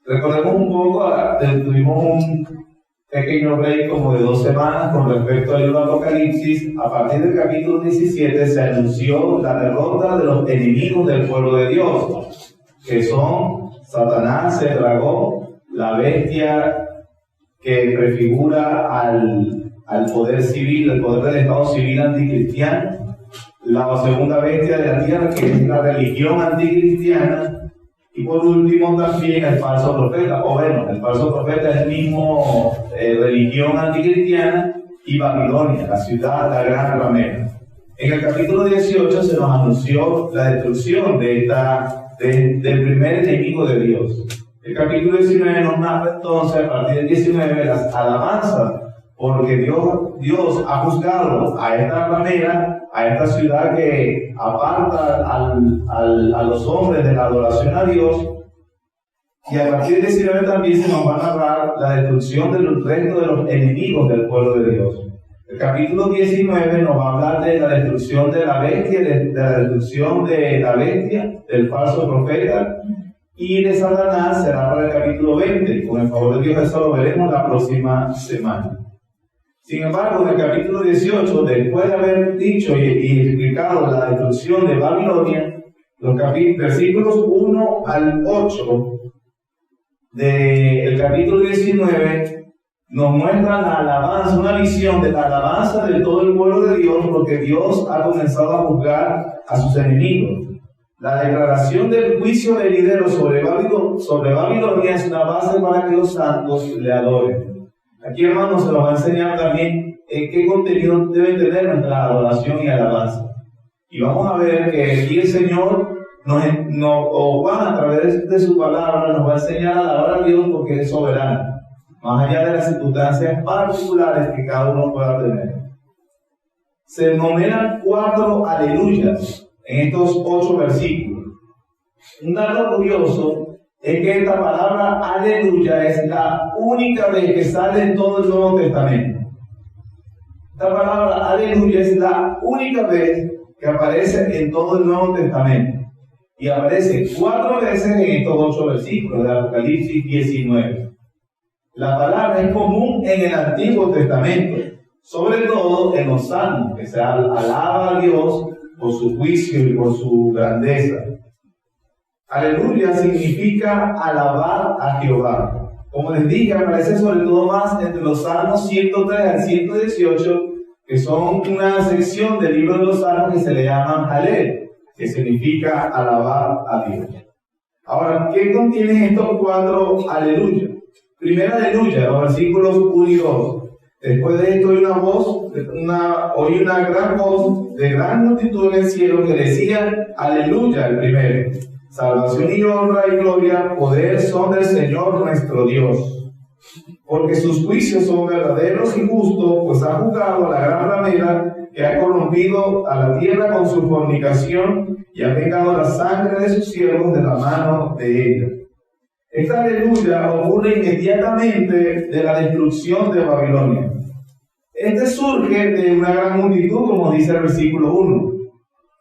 Recordemos un poco, tuvimos un pequeño break como de 2 semanas con respecto al libro de Apocalipsis. A partir del capítulo 17 se anunció la derrota de los enemigos del pueblo de Dios, que son Satanás, el dragón, la bestia que prefigura al poder civil, el poder del Estado civil anticristiano, la segunda bestia de la tierra, que es la religión anticristiana, y por último también el falso profeta. O bueno, el falso profeta es el mismo religión anticristiana, y Babilonia, la ciudad, la gran ramera. En el capítulo 18 se nos anunció la destrucción del primer enemigo de Dios. El capítulo 19 nos narra entonces, a partir del 19, las alabanzas, porque Dios ha juzgado a esta ramera, a esta ciudad que aparta a los hombres de la adoración a Dios. Y a partir del 19 también se nos va a narrar la destrucción del resto de los enemigos del pueblo de Dios. El capítulo 19 nos va a hablar de la destrucción de la bestia, de la destrucción de la bestia, del falso profeta, y de Satanás será para el capítulo 20. Con el favor de Dios, eso lo veremos la próxima semana. Sin embargo, en el capítulo 18, después de haber dicho y explicado la destrucción de Babilonia, los versículos 1 al 8 del capítulo 19 nos muestran la alabanza, una visión de la alabanza de todo el pueblo de Dios, porque Dios ha comenzado a juzgar a sus enemigos. La declaración del juicio venidero sobre Babilonia es una base para que los santos le adoren. Aquí, hermanos, se nos va a enseñar también qué contenido debe tener nuestra adoración y alabanza. Y vamos a ver que aquí el Señor o Juan, a través de su palabra, nos va a enseñar a alabar a Dios porque es soberano, más allá de las circunstancias particulares que cada uno pueda tener. Se enumeran 4 aleluyas en estos 8 versículos. Un dato curioso es que esta palabra aleluya es la única vez que sale en todo el Nuevo Testamento. Esta palabra aleluya es la única vez que aparece en todo el Nuevo Testamento. Y aparece 4 veces en estos 8 versículos de Apocalipsis 19. La palabra es común en el Antiguo Testamento, sobre todo en los Salmos, que se alaba a Dios por su juicio y por su grandeza. Aleluya significa alabar a Jehová. Como les dije, aparece sobre todo más entre los Salmos 103 al 118, que son una sección del libro de los Salmos que se le llaman Halel, que significa alabar a Dios. Ahora, ¿qué contienen estos 4 aleluya? Primera aleluya, los versículos 1 y 2. Después de esto oí una gran voz de gran multitud en el cielo que decía aleluya el primero. Salvación y honra y gloria, poder son del Señor nuestro Dios. Porque sus juicios son verdaderos y justos, pues ha juzgado a la gran ramera que ha corrompido a la tierra con su fornicación y ha vengado la sangre de sus siervos de la mano de ella. Esta aleluya ocurre inmediatamente de la destrucción de Babilonia. Este surge de una gran multitud, como dice el versículo 1.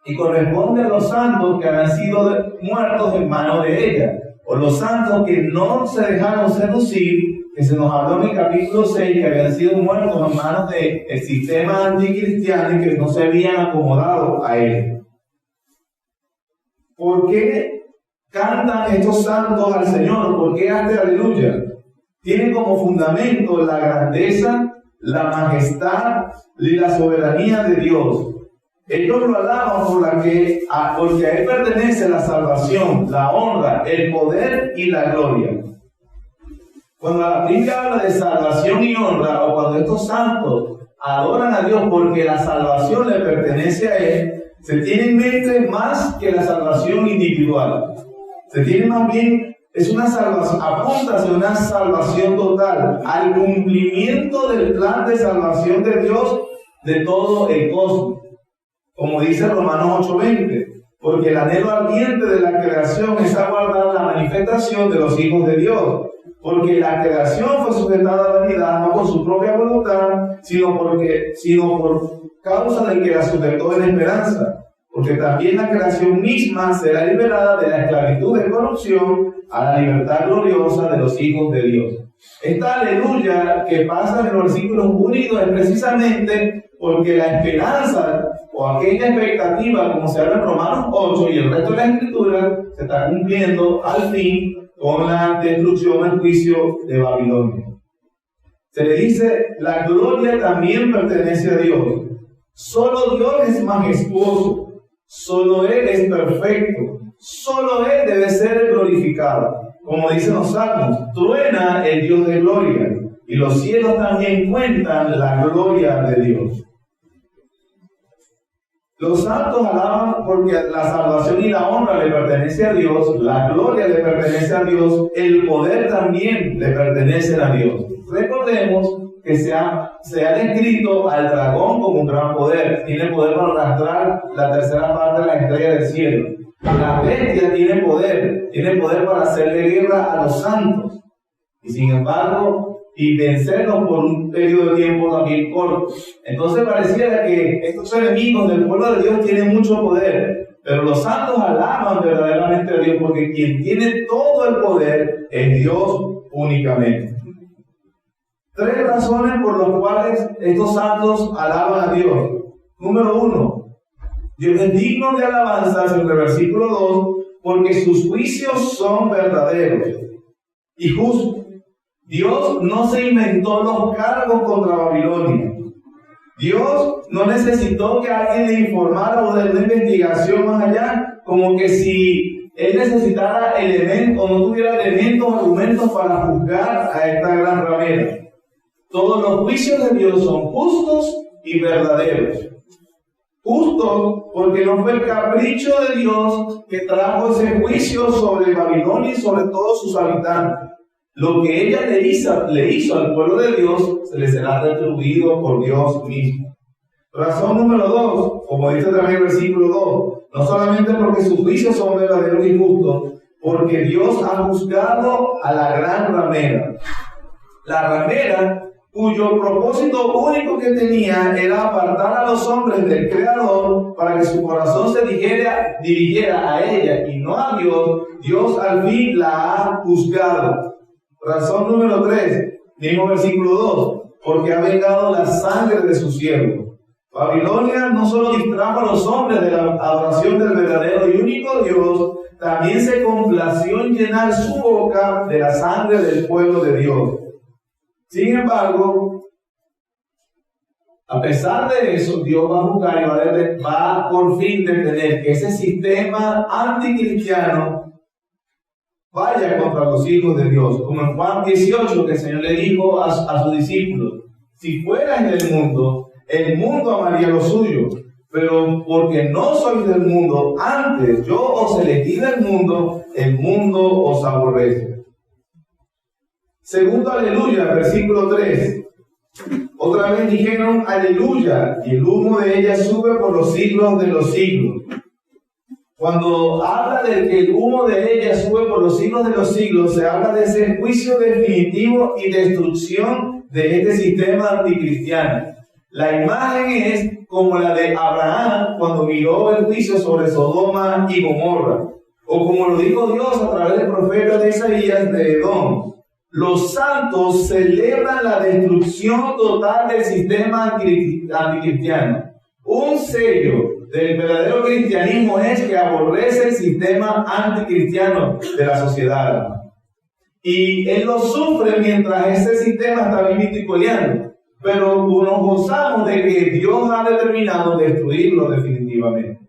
Y corresponde a los santos que habían sido muertos en manos de ella, o los santos que no se dejaron seducir, que se nos habló en el capítulo 6, que habían sido muertos en manos del sistema anticristiano y que no se habían acomodado a él. ¿Por qué cantan estos santos al Señor? ¿Por qué hace aleluya? Tiene como fundamento la grandeza, la majestad y la soberanía de Dios. Ellos lo alaban porque a Él pertenece la salvación, la honra, el poder y la gloria. Cuando la Biblia habla de salvación y honra, o cuando estos santos adoran a Dios porque la salvación le pertenece a Él, se tiene en mente más que la salvación individual. Se tiene más bien, es una salvación, apunta hacia una salvación total, al cumplimiento del plan de salvación de Dios de todo el cosmos. Como dice Romanos 8:20, porque el anhelo ardiente de la creación es aguardar la manifestación de los hijos de Dios. Porque la creación fue sujetada a vanidad, no por su propia voluntad, sino por causa del que la sujetó en esperanza. porque también la creación misma será liberada de la esclavitud de corrupción a la libertad gloriosa de los hijos de Dios. Esta aleluya que pasa en los versículos 1 y 2 es precisamente porque la esperanza o aquella expectativa, como se habla en Romanos 8 y el resto de la Escritura, se está cumpliendo al fin con la destrucción, el juicio de Babilonia. Se le dice, la gloria también pertenece a Dios. Solo Dios es majestuoso. Solo Él es perfecto. Solo Él debe ser glorificado. Como dicen los salmos, truena el Dios de gloria, y los cielos también cuentan la gloria de Dios. Los santos alaban porque la salvación y la honra le pertenece a Dios, la gloria le pertenece a Dios, el poder también le pertenece a Dios. Recordemos que se ha descrito al dragón como un gran poder. Tiene poder para arrastrar la tercera parte de la estrella del cielo. La bestia tiene poder para hacerle guerra a los santos. Y sin embargo, y vencerlos por un periodo de tiempo también corto. Entonces pareciera que estos enemigos del pueblo de Dios tienen mucho poder. Pero los santos alaban verdaderamente a Dios, porque quien tiene todo el poder es Dios únicamente. 3 razones por las cuales estos santos alaban a Dios. Número 1, Dios es digno de alabanza, en el versículo 2, porque sus juicios son verdaderos y justos. Dios no se inventó los cargos contra Babilonia. Dios no necesitó que alguien le informara o de una investigación más allá, como que si Él necesitara elementos o no tuviera elementos o argumentos para juzgar a esta gran ramera. Todos los juicios de Dios son justos y verdaderos. Justos porque no fue el capricho de Dios que trajo ese juicio sobre Babilonia y sobre todos sus habitantes. Lo que ella le hizo al pueblo de Dios se le será retribuido por Dios mismo. Razón número 2, como dice también el versículo 2, no solamente porque sus juicios son verdaderos y justos, porque Dios ha juzgado a la gran ramera. La ramera, cuyo propósito único que tenía era apartar a los hombres del Creador para que su corazón se dirigiera a ella y no a Dios, Dios al fin la ha juzgado. Razón número 3, mismo versículo 2, porque ha vengado la sangre de su siervo. Babilonia no solo distrajo a los hombres de la adoración del verdadero y único Dios, también se complació en llenar su boca de la sangre del pueblo de Dios. Sin embargo, a pesar de eso, Dios va a juzgar y va por fin detener que ese sistema anticristiano vaya contra los hijos de Dios. Como en Juan 18, que el Señor le dijo a sus discípulos, si fuerais del mundo, el mundo amaría lo suyo, pero porque no sois del mundo, antes yo os elegí del mundo, el mundo os aborrece. Segundo aleluya, versículo 3. Otra vez dijeron aleluya, y el humo de ella sube por los siglos de los siglos. Cuando habla de que el humo de ella sube por los siglos de los siglos, se habla de ese juicio definitivo y destrucción de este sistema anticristiano. La imagen es como la de Abraham cuando miró el juicio sobre Sodoma y Gomorra, o como lo dijo Dios a través del profeta de Isaías de Edom. Los santos celebran la destrucción total del sistema anticristiano. Un sello del verdadero cristianismo es que aborrece el sistema anticristiano de la sociedad. Y él lo sufre mientras ese sistema está vivito y coleando. Pero nos gozamos de que Dios ha determinado destruirlo definitivamente.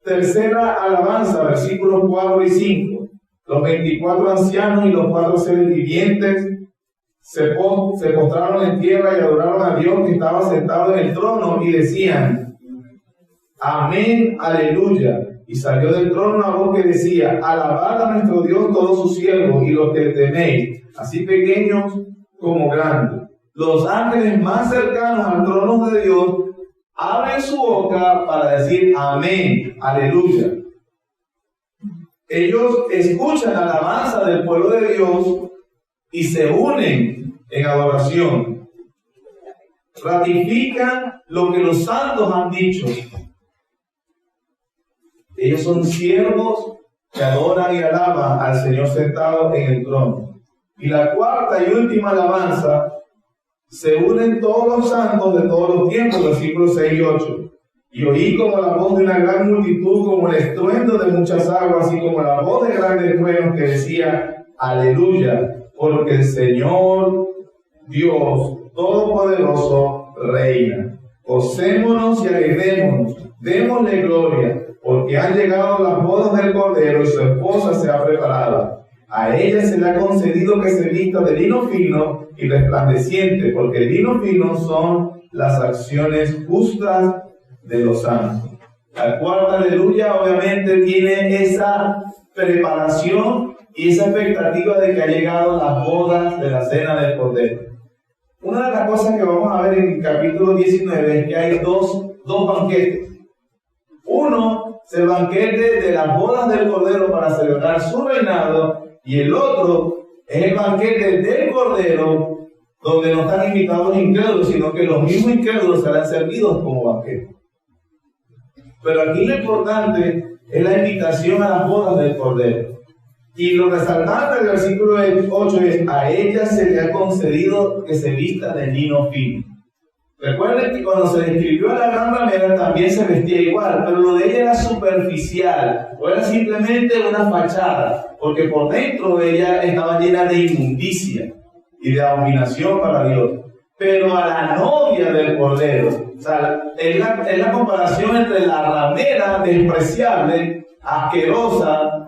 Tercera alabanza, versículos 4 y 5. Los 24 ancianos y los 4 seres vivientes se postraron en tierra y adoraron a Dios que estaba sentado en el trono y decían, amén, aleluya. Y salió del trono una voz que decía, alabad a nuestro Dios todos sus siervos y los que teméis, así pequeños como grandes. Los ángeles más cercanos al trono de Dios abren su boca para decir amén, aleluya. Ellos escuchan la alabanza del pueblo de Dios y se unen en adoración. Ratifican lo que los santos han dicho. Ellos son siervos que adoran y alaban al Señor sentado en el trono. Y la cuarta y última alabanza, se unen todos los santos de todos los tiempos, versículos 6 y 8. Y oí como la voz de una gran multitud, como el estruendo de muchas aguas, y como la voz de grandes truenos que decía, aleluya, porque el Señor Dios Todopoderoso reina. Gocémonos y alegrémonos, démosle gloria, porque han llegado las bodas del Cordero y su esposa se ha preparado. A ella se le ha concedido que se vista de lino fino y resplandeciente, porque el lino fino son las acciones justas de los santos. La cuarta aleluya obviamente tiene esa preparación y esa expectativa de que ha llegado las bodas de la cena del Cordero. Una de las cosas que vamos a ver en el capítulo 19 es que hay dos banquetes. Uno es el banquete de las bodas del Cordero para celebrar su reinado, y el otro es el banquete del Cordero, donde no están invitados los incrédulos, sino que los mismos incrédulos serán servidos como banquete. Pero aquí lo importante es la invitación a las bodas del Cordero. Y lo resaltante del versículo 8 es: a ella se le ha concedido que se vista de lino fino. Recuerden que cuando se describió a la gran ramera también se vestía igual, pero lo de ella era superficial, o era simplemente una fachada, porque por dentro ella estaba llena de inmundicia y de abominación para Dios. Pero a la novia del Cordero, o sea, es la comparación entre la ramera despreciable, asquerosa,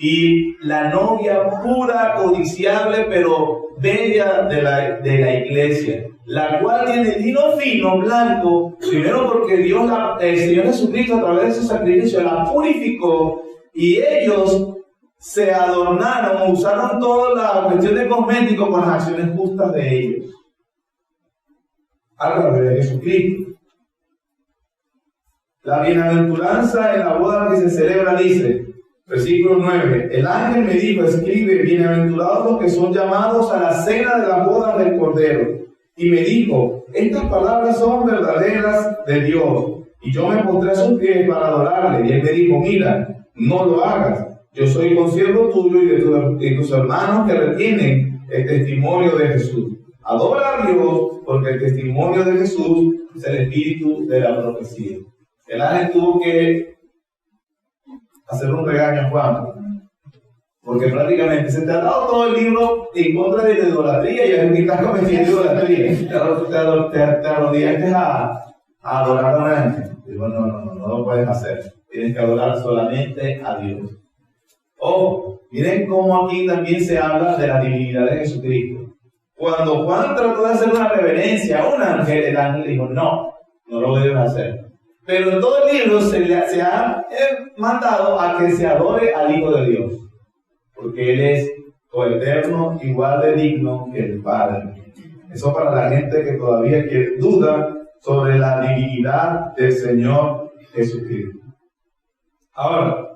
y la novia pura, codiciable, pero bella de la iglesia, la cual tiene lino fino, blanco, primero porque el Señor Jesucristo a través de su sacrificio la purificó, y ellos se adornaron, usaron toda la cuestión de cosméticos con las acciones justas de ellos. Algo de Jesucristo. La bienaventuranza en la boda que se celebra dice, versículo 9, el ángel me dijo, escribe, bienaventurados los que son llamados a la cena de la boda del Cordero. Y me dijo, estas palabras son verdaderas de Dios. Y yo me postré a sus pies para adorarle. Y él me dijo, mira, no lo hagas. Yo soy consiervo tuyo y de tus hermanos que retienen el testimonio de Jesús. Adora a Dios, porque el testimonio de Jesús es el espíritu de la profecía. El ángel tuvo que hacer un regaño a Juan, porque prácticamente se te ha dado todo el libro en contra de la idolatría y aquí estás cometiendo idolatría. Te arrodillaste a adorar a un ángel. Digo, no lo puedes hacer. Tienes que adorar solamente a Dios. Ojo, miren cómo aquí también se habla de la divinidad de Jesucristo. Cuando Juan trató de hacer una reverencia a un ángel, el ángel dijo, no lo debes hacer. Pero en todo el libro se ha mandado a que se adore al Hijo de Dios, porque Él es coeterno, igual de digno que el Padre. Eso para la gente que todavía duda sobre la divinidad del Señor Jesucristo. Ahora,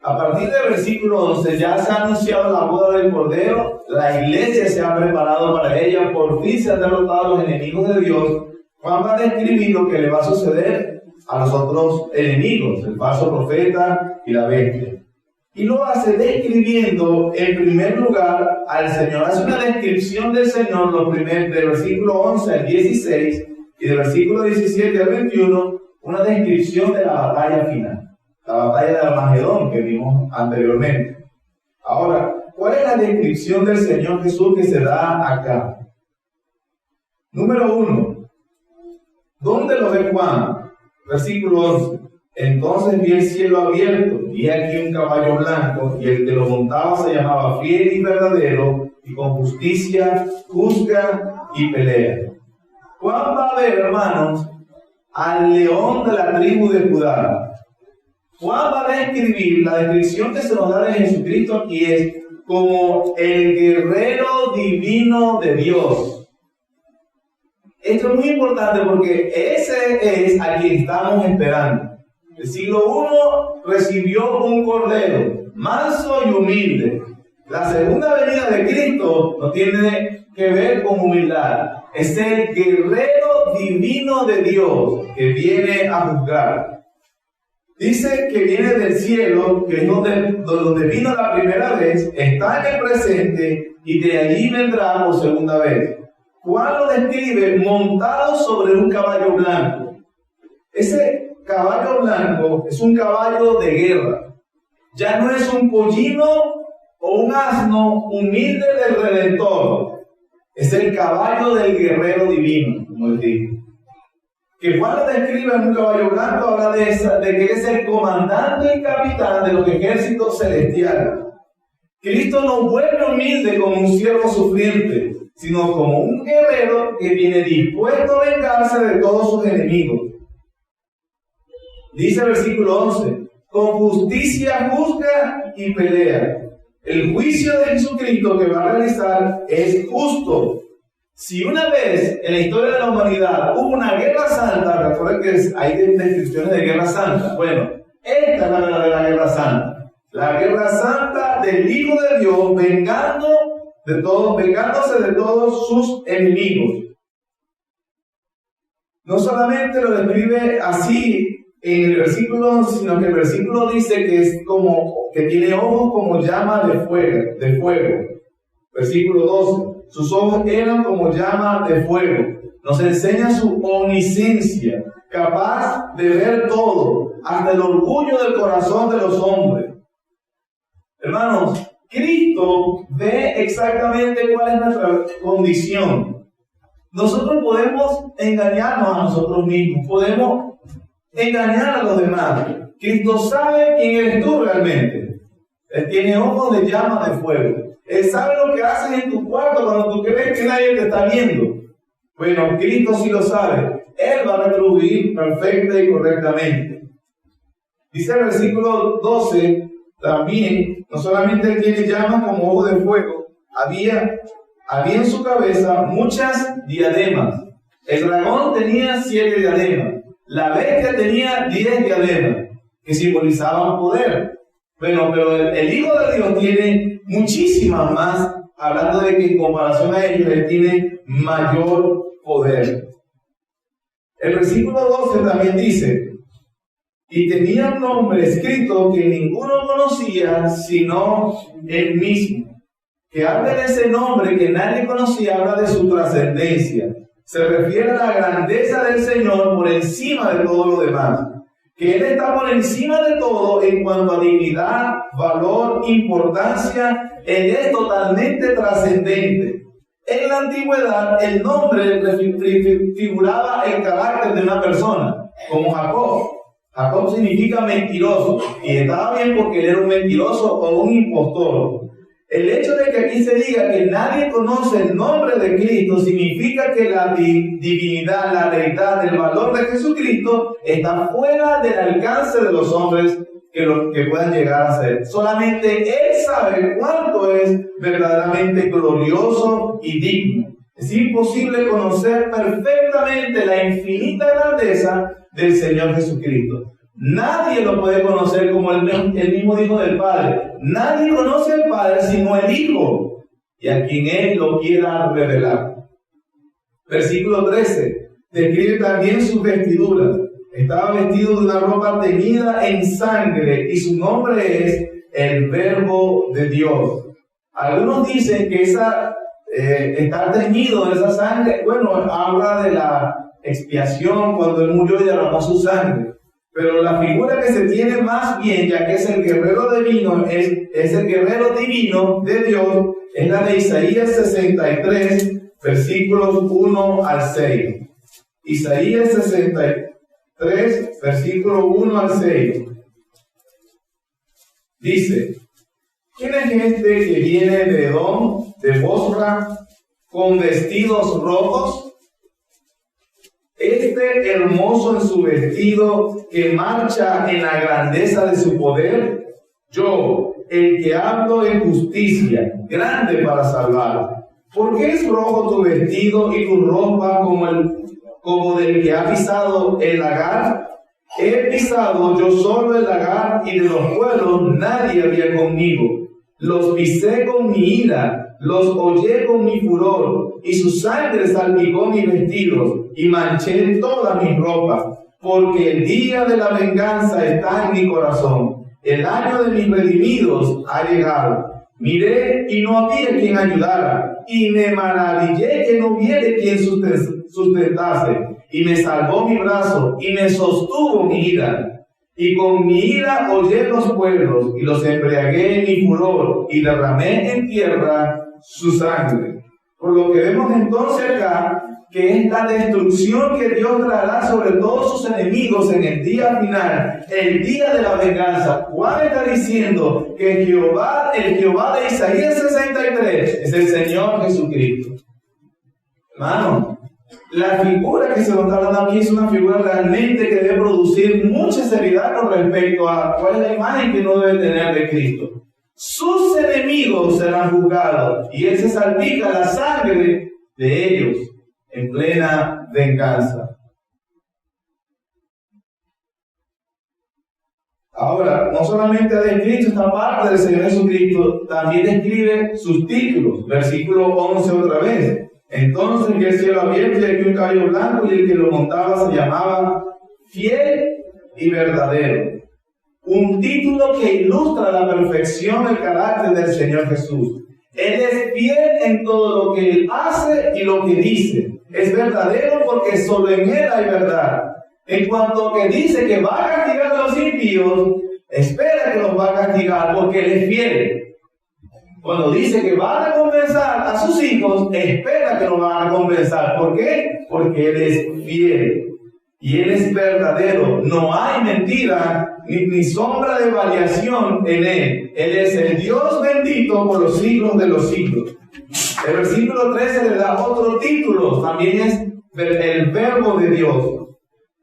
a partir del versículo 11 ya se ha anunciado la boda del Cordero, la iglesia se ha preparado para ella, por fin se han derrotado los enemigos de Dios. Juan va a describir lo que le va a suceder a los otros enemigos, el falso profeta y la bestia. Y lo hace describiendo en primer lugar al Señor. Hace una descripción del Señor del versículo 11 al 16 y del versículo 17 al 21, una descripción de la batalla final. La batalla de Armagedón que vimos anteriormente. Ahora, ¿cuál es la descripción del Señor Jesús que se da acá? Número 1. ¿Dónde lo ve Juan? Versículo 11. Entonces vi el cielo abierto, y aquí un caballo blanco, y el que lo montaba se llamaba Fiel y Verdadero, y con justicia juzga y pelea. Juan va a ver, hermanos, al león de la tribu de Judá. Juan va a describir, la descripción que se nos da de Jesucristo aquí es como el guerrero divino de Dios. Esto es muy importante porque ese es a quien estamos esperando. El siglo I recibió un cordero manso y humilde. La segunda venida de Cristo no tiene que ver con humildad. Es el guerrero divino de Dios que viene a juzgar. Dice que viene del cielo, que es donde vino la primera vez, está en el presente y de allí vendrá por segunda vez. Juan lo describe montado sobre un caballo blanco. Ese caballo blanco es un caballo de guerra. Ya no es un pollino o un asno humilde del Redentor. Es el caballo del guerrero divino, como les digo. Que Juan lo describe en un caballo blanco, habla de que él es el comandante y capitán de los ejércitos celestiales. Cristo no vuelve humilde como un siervo sufriente, sino como un guerrero que viene dispuesto a vengarse de todos sus enemigos. Dice el versículo 11, con justicia juzga y pelea. El juicio de Jesucristo que va a realizar es justo. Si una vez en la historia de la humanidad hubo una guerra santa, recuerden que hay descripciones de guerra santa. Bueno, esta es la verdadera guerra santa. La guerra santa del Hijo de Dios vengándose de todos sus enemigos. No solamente lo describe así en el versículo 11, sino que el versículo dice que es como que tiene ojos como llama de fuego. Versículo 12. Sus ojos eran como llama de fuego. Nos enseña su omnisciencia, capaz de ver todo, hasta el orgullo del corazón de los hombres. Hermanos, Cristo ve exactamente cuál es nuestra condición. Nosotros podemos engañarnos a nosotros mismos, podemos engañar a los demás. Cristo sabe quién eres tú realmente. Él tiene ojos de llama de fuego. Él sabe lo que haces en tu cuarto cuando tú crees que nadie te está viendo. Bueno, Cristo sí lo sabe. Él va a retribuir perfecta y correctamente. Dice el versículo 12, también, no solamente él tiene llamas como ojos de fuego, había en su cabeza muchas diademas. El dragón tenía 7 diademas. La bestia tenía 10 diademas, que simbolizaban poder. Bueno, pero el Hijo de Dios tiene muchísimas más, hablando de que en comparación a ellos, él tiene mayor poder. El versículo 12 también dice, y tenía un nombre escrito que ninguno conocía, sino él mismo. Que habla de ese nombre que nadie conocía, habla de su trascendencia. Se refiere a la grandeza del Señor por encima de todo lo demás. Que Él está por encima de todo en cuanto a dignidad, valor, importancia. Él es totalmente trascendente. En la antigüedad, el nombre figuraba el carácter de una persona, como Jacob. Jacob significa mentiroso, y estaba bien porque él era un mentiroso o un impostor. El hecho de que aquí se diga que nadie conoce el nombre de Cristo significa que la divinidad, la deidad, el valor de Jesucristo está fuera del alcance de los hombres que puedan llegar a ser. Solamente Él sabe cuánto es verdaderamente glorioso y digno. Es imposible conocer perfectamente la infinita grandeza del Señor Jesucristo. Nadie lo puede conocer como el mismo dijo del Padre. Nadie conoce al Padre sino el Hijo, y a quien Él lo quiera revelar. Versículo 13. Describe también sus vestiduras. Estaba vestido de una ropa teñida en sangre, y su nombre es el Verbo de Dios. Algunos dicen que estar teñido de esa sangre, bueno, habla de la expiación cuando Él murió y derramó su sangre. Pero la figura que se tiene más bien, ya que es el guerrero divino, es el guerrero divino de Dios, es la de Isaías 63, versículos 1 al 6. Isaías 63, versículo 1 al 6. Dice, ¿quién es este que viene de Edom, de Bosra, con vestidos rojos? Este hermoso en su vestido, que marcha en la grandeza de su poder. Yo, el que hablo en justicia, grande para salvar. ¿Por qué es rojo tu vestido y tu ropa como del que ha pisado el lagar? He pisado yo solo el lagar, y de los pueblos nadie había conmigo. Los pisé con mi ira, los hollé con mi furor, y su sangre salpicó mis vestidos, y manché todas mis ropas. porque el día de la venganza está en mi corazón. El año de mis redimidos ha llegado. Miré y no había quien ayudara, y me maravillé que no hubiera quien sustentase, y me salvó mi brazo, y me sostuvo mi ira. Y con mi ira hollé los pueblos, y los embriagué en mi furor, y derramé en tierra su sangre. Por lo que vemos entonces acá, que es la destrucción que Dios traerá sobre todos sus enemigos en el día final, el día de la venganza. Juan está diciendo que Jehová, el Jehová de Isaías 63, es el Señor Jesucristo. Hermano, la figura que se nos está dando aquí es una figura realmente que debe producir mucha seriedad con respecto a cuál es la imagen que uno debe tener de Cristo. Sus enemigos serán juzgados y Él se salpica la sangre de ellos en plena venganza. Ahora, no solamente ha descrito esta parte del Señor Jesucristo, también describe sus títulos. Versículo 11 otra vez. Entonces vi el cielo abierto y aquí un caballo blanco, y el que lo montaba se llamaba Fiel y Verdadero. Un título que ilustra la perfección del carácter del Señor Jesús. Él es fiel en todo lo que Él hace y lo que dice. Es verdadero porque solo en Él hay verdad. En cuanto que dice que va a castigar a los impíos, espera que los va a castigar porque Él es fiel. Cuando dice que va a recompensar a sus hijos, espera que los van a recompensar. ¿Por qué? Porque Él es fiel. Y Él es verdadero. No hay mentira ni sombra de variación en Él. Él es el Dios bendito por los siglos de los siglos. El versículo 13 le da otro título. También es el Verbo de Dios.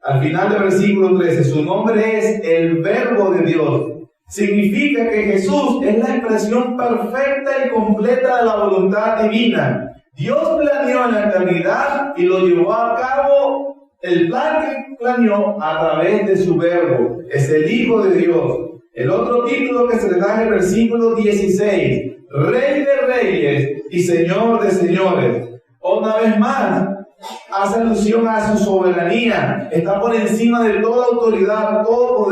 Al final del versículo 13, su nombre es el Verbo de Dios. Significa que Jesús es la expresión perfecta y completa de la voluntad divina. Dios planeó en la eternidad y lo llevó a cabo. El plan que planeó a través de su Verbo. Es el Hijo de Dios. El otro título que se le da en el versículo 16. Rey de reyes y Señor de señores. Una vez más, hace alusión a su soberanía. Está por encima de toda autoridad, todo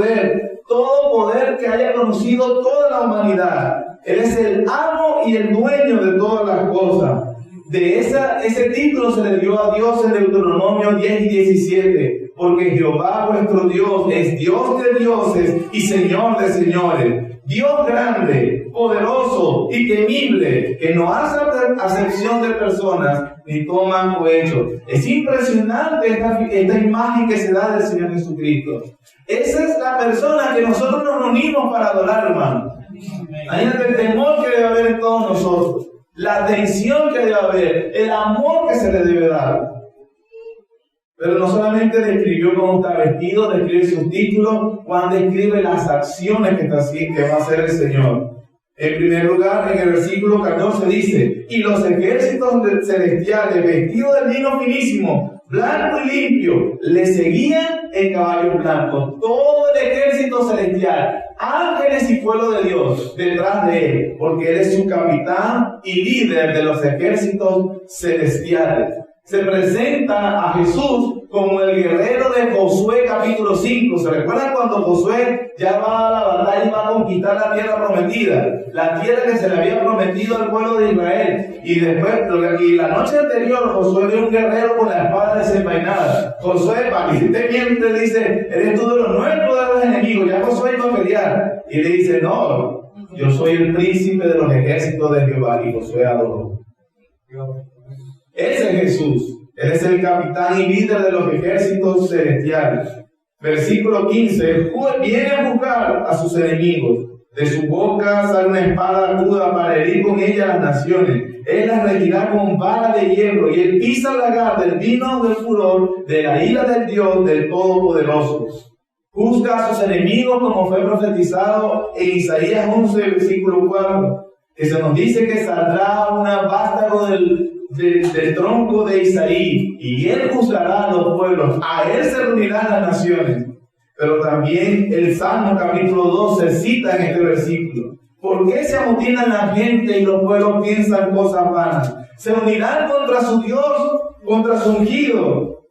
poder que haya conocido toda la humanidad. Él es el amo y el dueño de todas las cosas. De ese título se le dio a Dios en Deuteronomio 10 y 17, porque Jehová vuestro Dios es Dios de dioses y Señor de señores, Dios grande, poderoso y temible, que no hace acepción de personas ni toma cohecho. Es impresionante esta imagen que se da del Señor Jesucristo. Esa es la persona que nosotros nos reunimos para adorar, hermano. Imagínate el temor que debe haber en todos nosotros. La atención que debe haber, el amor que se le debe dar. Pero no solamente describió cómo está vestido, describe sus títulos, Juan describe las acciones que va a hacer el Señor. En primer lugar, en el versículo 14 dice: y los ejércitos celestiales, vestidos de lino finísimo, blanco y limpio, le seguían en caballos blancos. Todo el ejército celestial, ángeles y pueblo de Dios detrás de él, porque él es su capitán y líder de los ejércitos celestiales. Se presenta a Jesús como el guerrero de Josué capítulo 5. ¿Se recuerdan cuando Josué ya va a la batalla y va a conquistar la tierra prometida? La tierra que se le había prometido al pueblo de Israel. Y después, la noche anterior, Josué ve un guerrero con la espada desenvainada. Josué, pacientemente dice: eres tú de los nuestros, de los enemigos. Ya Josué iba a pelear. Y le dice: no, yo soy el príncipe de los ejércitos de Jehová. Y Josué adoró. Ese es Jesús. Él es el capitán y líder de los ejércitos celestiales. Versículo 15. Viene a juzgar a sus enemigos. De su boca sale una espada aguda para herir con ella las naciones. Él las regirá con vara de hierro, y él pisa el lagar del vino del furor, de la ira del Dios del Todopoderoso. Juzga a sus enemigos como fue profetizado en Isaías 11, versículo 4, que se nos dice que saldrá una vástago del tronco de Isaí, y él juzgará a los pueblos, a él se reunirán las naciones. Pero también el Salmo capítulo 12 cita en este versículo: ¿por qué se amotinan la gente y los pueblos piensan cosas vanas? Se unirán contra su Dios, contra su ungido.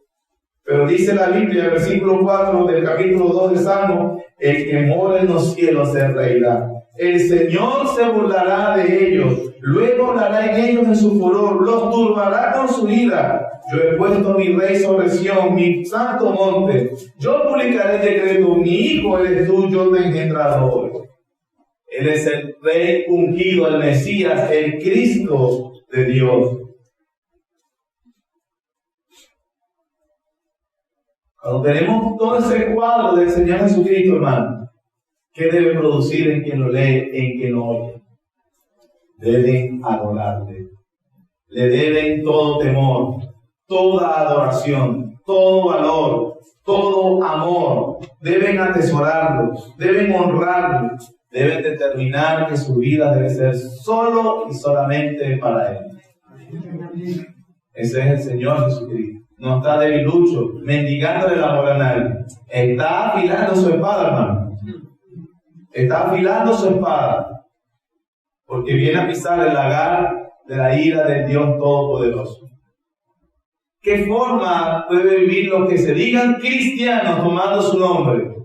Pero dice la Biblia, versículo 4 del capítulo 2 de Salmo, el que mora en los cielos se reirá. El Señor se burlará de ellos, luego hablará en ellos en su furor, los turbará con su ira. Yo he puesto a mi rey sobre Sión, mi santo monte. Yo publicaré el decreto, mi hijo eres tú, yo te he engendrado hoy. Él es el rey ungido, el Mesías, el Cristo de Dios. Cuando tenemos todo ese cuadro del Señor Jesucristo, hermano, ¿qué debe producir en quien lo lee, en quien lo oye? Deben adorarle. Le deben todo temor, toda adoración, todo valor, todo amor. Deben atesorarlo, deben honrarlo, deben determinar que su vida debe ser solo y solamente para Él. Ese es el Señor Jesucristo. No está debilucho, mendigándole el amor a nadie. Está afilando su espada, hermano. Está afilando su espada. Porque viene a pisar el lagar de la ira del Dios Todopoderoso. ¿Qué forma puede vivir los que se digan cristianos tomando su nombre?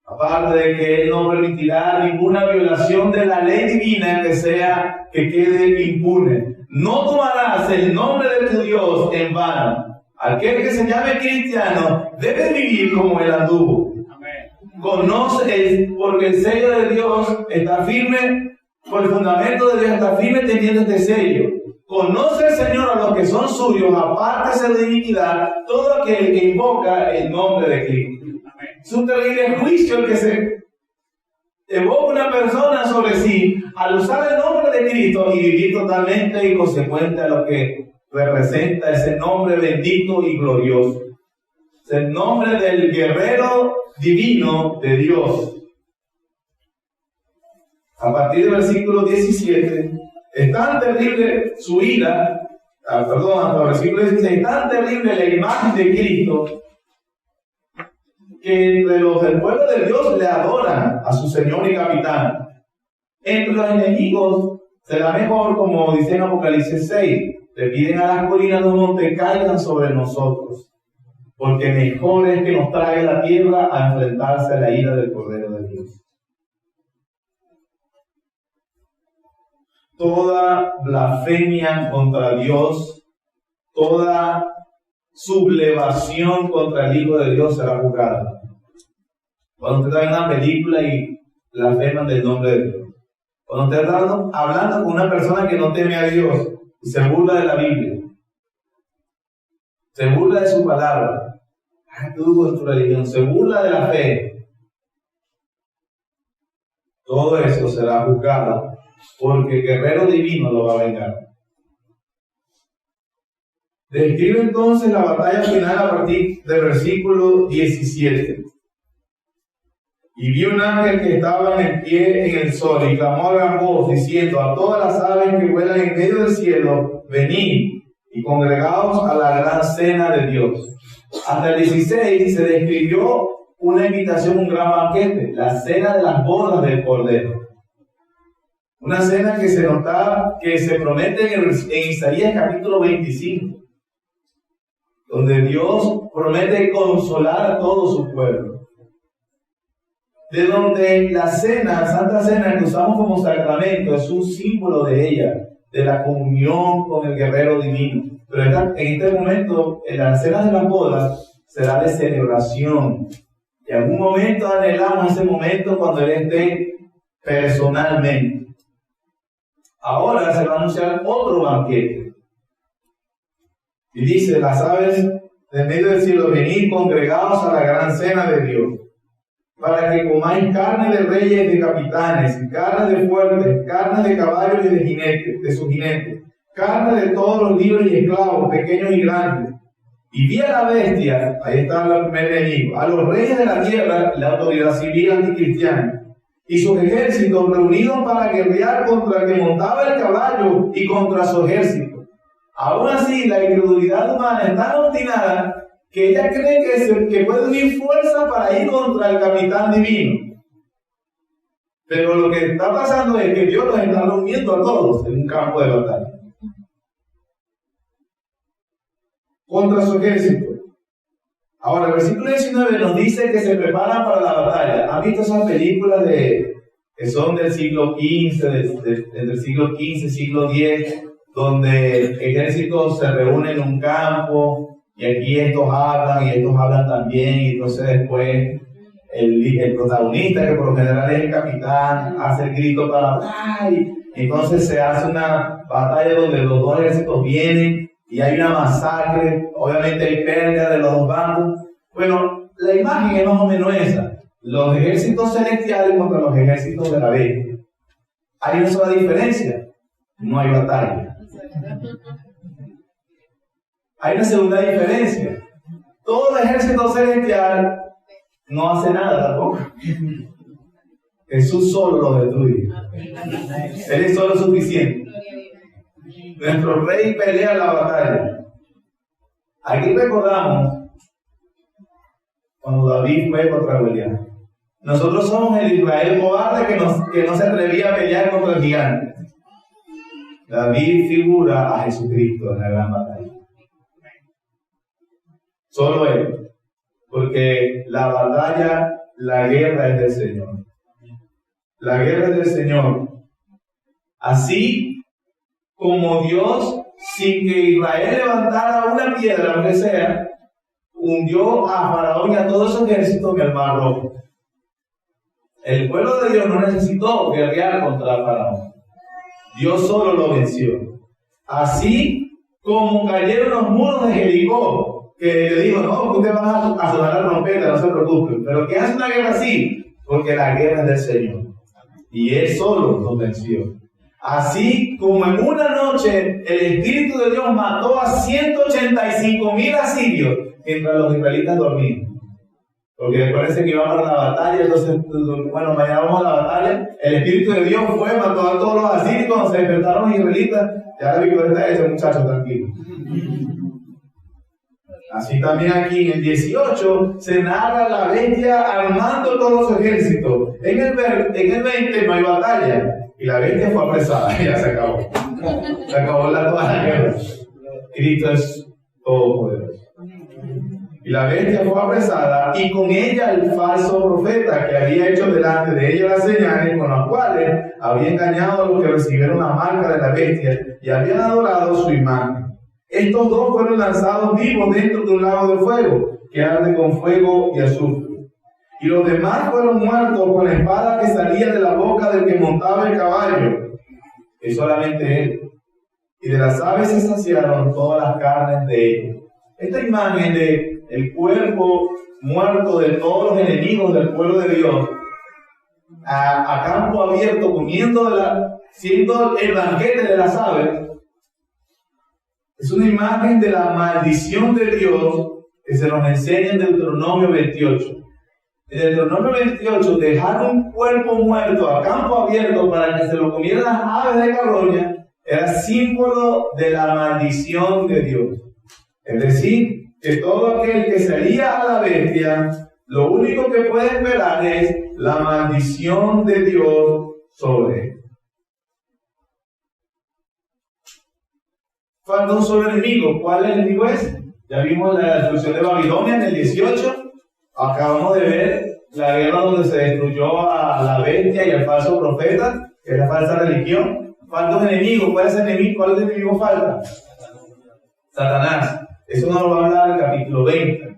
Aparte de que Él no permitirá ninguna violación de la ley divina que quede impune. No tomarás el nombre de tu Dios en vano. Aquel que se llame cristiano debe vivir como Él anduvo. Conoce, porque el sello de Dios está firme, por el fundamento de Dios está firme teniendo este sello. Conoce el Señor a los que son suyos, apártese de iniquidad todo aquel que invoca el nombre de Cristo. Es un terrible juicio el que se evoca una persona sobre sí al usar el nombre de Cristo y vivir totalmente inconsecuente a lo que representa ese nombre bendito y glorioso. Es el nombre del guerrero divino de Dios. A partir del versículo 17, es tan terrible su ira, hasta el versículo 16, es tan terrible la imagen de Cristo, que entre los del pueblo de Dios le adoran a su Señor y Capitán. Entre los enemigos será mejor, como dice en Apocalipsis 6, le piden a las colinas de un monte caigan sobre nosotros, porque mejor es que nos traiga la tierra a enfrentarse a la ira del Cordero de Dios. Toda blasfemia contra Dios, toda sublevación contra el Hijo de Dios será juzgada. Cuando usted está en una película y blasfeman del nombre de Dios. Cuando usted está hablando con una persona que no teme a Dios y se burla de la Biblia, se burla de su palabra, tú con tu religión, se burla de la fe, todo eso será juzgado porque el guerrero divino lo va a vengar. Describe entonces la batalla final a partir del versículo 17. Y vi un ángel que estaba en pie en el sol y clamó a gran voz diciendo a todas las aves que vuelan en medio del cielo, venid y congregaos a la gran cena de Dios. Hasta el 16 se describió una invitación, un gran banquete, la cena de las bodas del Cordero. Una cena que se promete en Isaías capítulo 25. Donde Dios promete consolar a todo su pueblo. De donde la cena, la Santa Cena que usamos como sacramento, es un símbolo de ella, de la comunión con el guerrero divino. Pero en este momento, en la cena de las bodas, será de celebración. Y en algún momento anhelamos ese momento cuando Él esté personalmente. Ahora se va a anunciar otro banquete. Y dice, las aves del medio del cielo, venid congregados a la gran cena de Dios, para que comáis carne de reyes y de capitanes, y carne de fuertes, carne de caballos y de jinetes, de sus jinetes, carne de todos los libres y esclavos, pequeños y grandes. Y vi a la bestia, ahí está el primer enemigo, a los reyes de la tierra, la autoridad civil anticristiana, y sus ejércitos reunidos para guerrear contra el que montaba el caballo y contra su ejército. Aún así, la incredulidad humana es tan obstinada que ella cree que puede unir fuerza para ir contra el capitán divino. Pero lo que está pasando es que Dios los está reuniendo a todos en un campo de batalla. Contra su ejército. Ahora, el versículo 19 nos dice que se preparan para la batalla. ¿Han visto esas películas que son del siglo XV, del siglo XV, siglo X, donde ejércitos se reúnen en un campo y aquí estos hablan y estos hablan también, y entonces después el protagonista, que por lo general es el capitán, hace el grito para hablar, y entonces se hace una batalla donde los dos ejércitos vienen y hay una masacre, obviamente hay pérdida de los dos bandos. Bueno, la imagen es más o menos esa: los ejércitos celestiales contra los ejércitos de la bestia. Hay una sola diferencia: no hay batalla. Hay una segunda diferencia: todo el ejército celestial no hace nada tampoco. Jesús solo lo destruye. Él es solo suficiente. Nuestro rey pelea la batalla. Aquí recordamos cuando David fue contra Goliat. Nosotros somos el Israel cobarde que no se atrevía a pelear contra el gigante. David figura a Jesucristo en la gran batalla. Solo él. Porque la batalla, la guerra es del Señor. La guerra es del Señor. Así como Dios, sin que Israel levantara una piedra, lo que sea, hundió a Faraón y a todo su ejército en el Mar Rojo. El pueblo de Dios no necesitó guerrear contra Faraón. Dios solo lo venció. Así como cayeron los muros de Jericó, que le dijo: no, ustedes van a sonar la trompeta, no se preocupen. Pero ¿qué hace una guerra así? Porque la guerra es del Señor. Y Él solo los venció. Así como en una noche el Espíritu de Dios mató a 185,000 asirios mientras los israelitas dormían. Porque parece que iban para la batalla, entonces, bueno, mañana vamos a la batalla. El Espíritu de Dios fue, mató a todos los asirios. Cuando se despertaron los israelitas, ya la victoria está hecha, muchachos, tranquilo. Así también aquí en el 18 se narra la bestia armando todos los ejércitos. En el 20 no hay batalla y la bestia fue apresada. Ya se acabó. Se acabó toda la guerra. Cristo es todopoderoso. Y la bestia fue apresada, y con ella el falso profeta que había hecho delante de ella las señales con las cuales había engañado a los que recibieron la marca de la bestia y habían adorado su imagen. Estos dos fueron lanzados vivos dentro de un lago de fuego que arde con fuego y azufre. Y los demás fueron muertos con la espada que salía de la boca del que montaba el caballo, que solamente él. Y de las aves se saciaron todas las carnes de ellos. Esta imagen de el cuerpo muerto de todos los enemigos del pueblo de Dios a campo abierto, siendo el banquete de las aves, es una imagen de la maldición de Dios que se nos enseña en Deuteronomio 28. En Deuteronomio 28, dejar un cuerpo muerto a campo abierto para que se lo comieran las aves de carroña era símbolo de la maldición de Dios. Es decir, que todo aquel que sería a la bestia, lo único que puede esperar es la maldición de Dios sobre él. Falta un solo enemigo. ¿Cuál enemigo es? Ya vimos la destrucción de Babilonia en el 18. Acabamos de ver la guerra donde se destruyó a la bestia y al falso profeta, que es la falsa religión. Falta un enemigo. ¿Cuál es el enemigo? ¿Cuál enemigo falta? Satanás. Eso nos lo va a hablar el capítulo 20.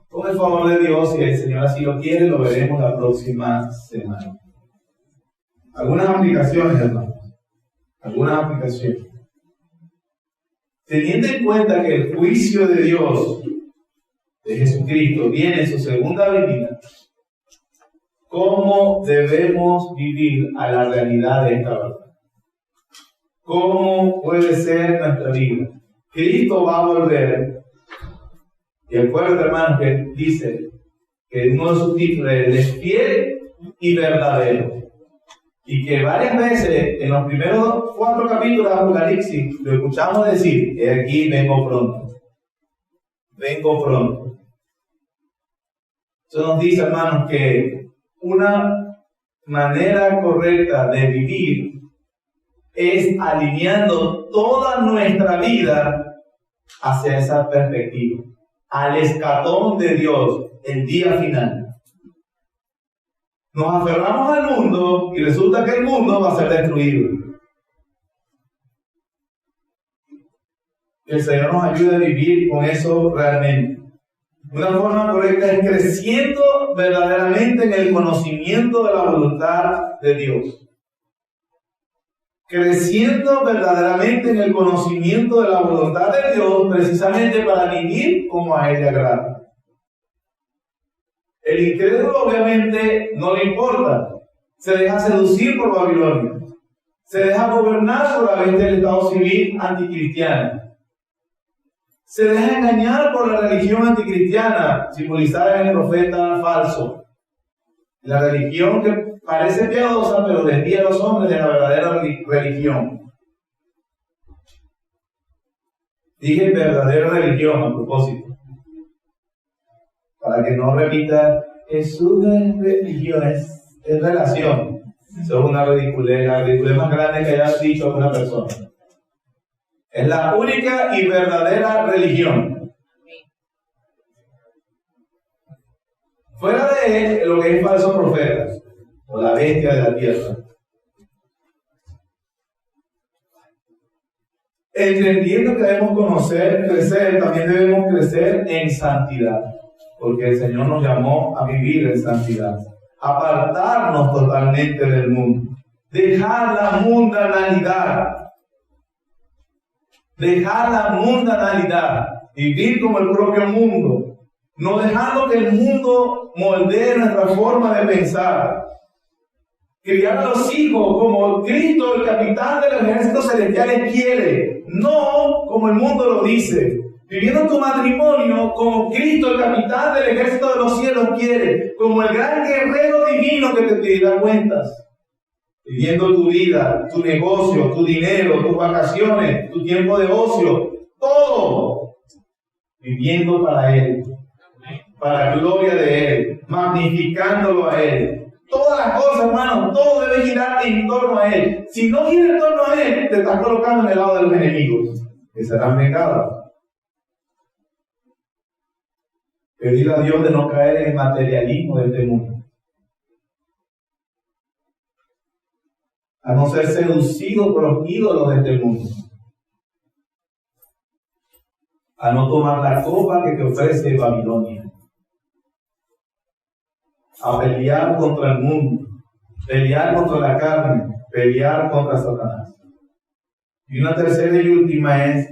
Con el favor de Dios, si el Señor así lo quiere, lo veremos la próxima semana. Algunas aplicaciones, hermanos. Algunas aplicaciones. Teniendo en cuenta que el juicio de Dios, de Jesucristo, viene en su segunda venida, ¿cómo debemos vivir a la realidad de esta verdad? ¿Cómo puede ser nuestra vida? Cristo va a volver, y acuérdense, hermanos, que dice que uno de sus títulos es fiel y verdadero, y que varias veces en los primeros 4 capítulos de Apocalipsis lo escuchamos decir: aquí vengo pronto, vengo pronto. Eso nos dice, hermanos, que una manera correcta de vivir es alineando toda nuestra vida hacia esa perspectiva. al escatón de Dios, el día final. Nos aferramos al mundo y resulta que el mundo va a ser destruido. Que el Señor nos ayude a vivir con eso realmente. Una forma correcta es creciendo verdaderamente en el conocimiento de la voluntad de Dios. Creciendo verdaderamente en el conocimiento de la voluntad de Dios, precisamente para vivir como a Él le agrada. El incrédulo obviamente no le importa. Se deja seducir por Babilonia. Se deja gobernar por la vez del Estado civil anticristiana. Se deja engañar por la religión anticristiana, simbolizada en el profeta falso. La religión que parece piadosa, pero desvía a los hombres de la verdadera religión. Dije verdadera religión a propósito. Para que no repita, Jesús no es religión, es relación. Eso es una ridiculez, la ridiculez más grande que haya dicho a una persona. Es la única y verdadera religión. Fuera de él, lo que es falso profeta, o la bestia de la tierra. Entendiendo que debemos conocer, crecer, también debemos crecer en santidad. Porque el Señor nos llamó a vivir en santidad. Apartarnos totalmente del mundo. Dejar la mundanalidad. Dejar la mundanalidad, vivir como el propio mundo, no dejando que el mundo moldee nuestra forma de pensar. Criar a los hijos como Cristo, el capitán de los ejércitos celestiales, quiere, no como el mundo lo dice. Viviendo tu matrimonio como Cristo, el capitán del ejército de los cielos, quiere, como el gran guerrero divino que te pedirá cuentas. Viviendo tu vida, tu negocio, tu dinero, tus vacaciones, tu tiempo de ocio, todo viviendo para Él, para gloria de Él, magnificándolo a Él. Todas las cosas, hermano, todo debe girar en torno a Él. Si no gira en torno a Él, te estás colocando en el lado de los enemigos, que serán vengados. Pedir a Dios de no caer en el materialismo de este mundo. A no ser seducido por los ídolos de este mundo. A no tomar la copa que te ofrece Babilonia. A pelear contra el mundo, pelear contra la carne, pelear contra Satanás. Y una tercera y última es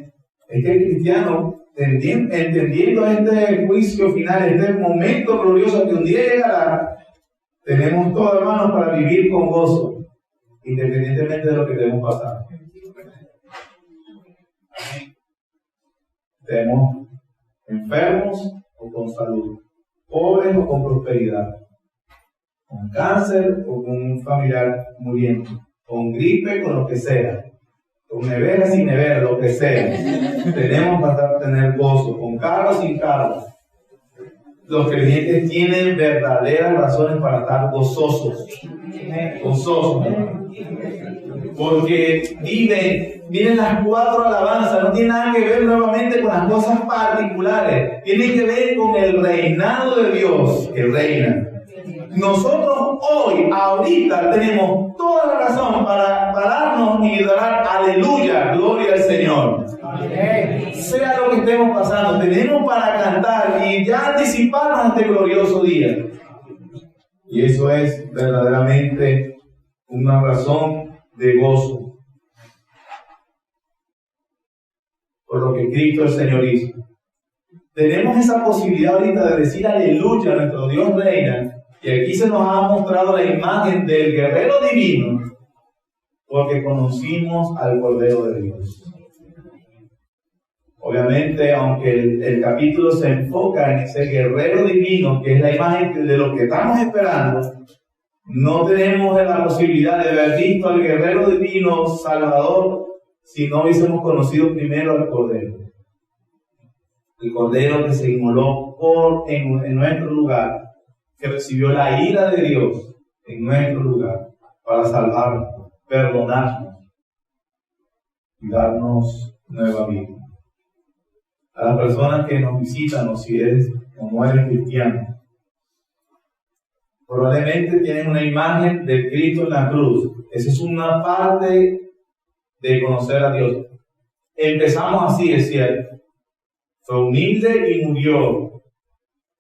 que el cristiano, entendiendo este juicio final, este momento glorioso que un día llegará, tenemos todo, hermanos, para vivir con gozo, independientemente de lo que debemos pasar. Estemos enfermos o con salud, pobres o con prosperidad, con cáncer o con un familiar muriendo, con gripe, con lo que sea, con nevera sin nevera, lo que sea. Tenemos para tener gozo, con carro sin carro. Los creyentes tienen verdaderas razones para estar gozosos. Gozosos. Porque vienen las cuatro alabanzas, no tiene nada que ver nuevamente con las cosas particulares. Tiene que ver con el reinado de Dios que reina. Nosotros hoy, ahorita, tenemos toda la razón para pararnos y dar aleluya, gloria al Señor. Amén. Sea lo que estemos pasando, tenemos para cantar y ya anticiparnos a este glorioso día. Y eso es verdaderamente una razón de gozo. Por lo que Cristo el Señor hizo. Tenemos esa posibilidad ahorita de decir aleluya, nuestro Dios reina. Y aquí se nos ha mostrado la imagen del guerrero divino, porque conocimos al Cordero de Dios. Obviamente, aunque el capítulo se enfoca en ese guerrero divino, que es la imagen de lo que estamos esperando, no tenemos la posibilidad de haber visto al guerrero divino Salvador si no hubiésemos conocido primero al Cordero. El Cordero que se inmoló en nuestro lugar, que recibió la ira de Dios en nuestro lugar para salvarnos, perdonarnos y darnos nueva vida. a las personas que nos visitan o si eres o no eres cristiano. Probablemente tienen una imagen de Cristo en la cruz. Esa es una parte de conocer a Dios. Empezamos así, es cierto. Fue humilde y murió.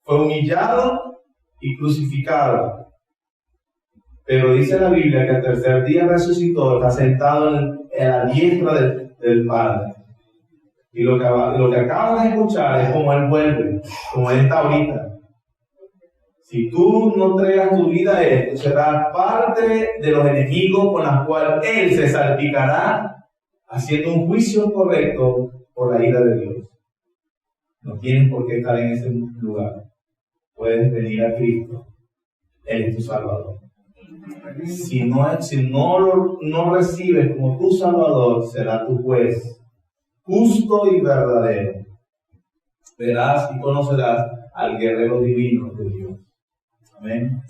Fue humillado y crucificado. Pero dice la Biblia que al tercer día resucitó, está sentado en la diestra del Padre. Y lo que acabas de escuchar es como Él vuelve, como Él está ahorita. Si tú no entregas tu vida a Él, serás parte de los enemigos con los cuales Él se salpicará, haciendo un juicio correcto por la ira de Dios. No tienes por qué estar en ese lugar. Puedes venir a Cristo. Él es tu Salvador. Si no recibes como tu Salvador, será tu juez, justo y verdadero. Verás y conocerás al guerrero divino de Dios. Amén.